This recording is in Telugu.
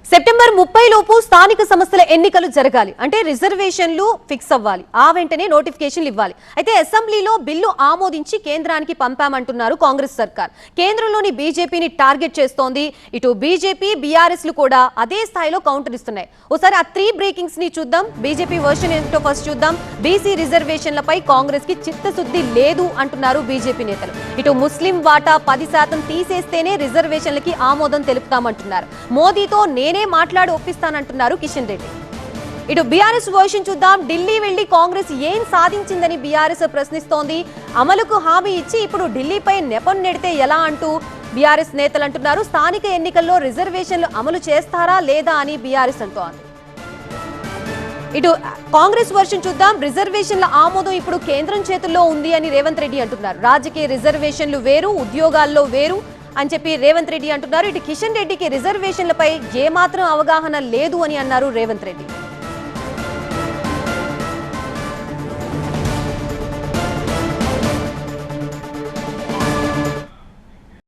సెప్టెంబర్ 30 లోపు స్థానిక సంస్థల ఎన్నికలు జరగాలి అంటే రిజర్వేషన్లు ఫిక్స్ అవ్వాలి. ఆ వెంటనే నోటిఫికేషన్లు ఇవ్వాలి. అయితే అసెంబ్లీలో బిల్లు ఆమోదించి కేంద్రానికి పంపామంటున్నారు కాంగ్రెస్ సర్కార్. కేంద్రంలోని బీజేపీని టార్గెట్ చేస్తోంది. ఇటు బీజేపీ బీఆర్ఎస్ లు కూడా అదే స్థాయిలో కౌంటర్ ఇస్తున్నాయి. ఒకసారి ఆ 3 బ్రేకింగ్స్ ని చూద్దాం. బీజేపీ వర్షన్ ఏంటో ఫస్ట్ చూద్దాం. బీసీ రిజర్వేషన్లపై కాంగ్రెస్ కి చిత్తశుద్ధి లేదు అంటున్నారు బీజేపీ నేతలు. ఇటు ముస్లిం వాటా 10% తీసేస్తేనే రిజర్వేషన్లకి ఆమోదం తెలుపుతామంటున్నారు. మోదీతో నేనే మాట్లాడి ఒప్పిస్తానంటున్నారు కిషన్ రెడ్డి. ఇటు బీఆర్ఎస్ వర్షన్ చూద్దాం. ఢిల్లీ వెళ్లి కాంగ్రెస్ ఏం సాధించిందని బీఆర్ఎస్ ప్రశ్నిస్తోంది. అమలుకు హామీ ఇచ్చి ఇప్పుడు ఢిల్లీపై నెపం నెడితే ఎలా అంటూ బీఆర్ఎస్ నేతలు అంటున్నారు. స్థానిక ఎన్నికల్లో రిజర్వేషన్లు అమలు చేస్తారా లేదా అని బీఆర్ఎస్ అంటోంది. ఇటు కాంగ్రెస్ వర్షన్ చూద్దాం. రిజర్వేషన్ల ఆమోదం ఇప్పుడు కేంద్రం చేతుల్లో ఉంది అని రేవంత్ రెడ్డి అంటున్నారు. రాజకీయ రిజర్వేషన్లు వేరు, ఉద్యోగాల్లో వేరు అని చెప్పి రేవంత్ రెడ్డి అంటున్నారు. ఇటు కిషన్ రెడ్డికి రిజర్వేషన్లపై ఏమాత్రం అవగాహన లేదు అని అన్నారు రేవంత్ రెడ్డి.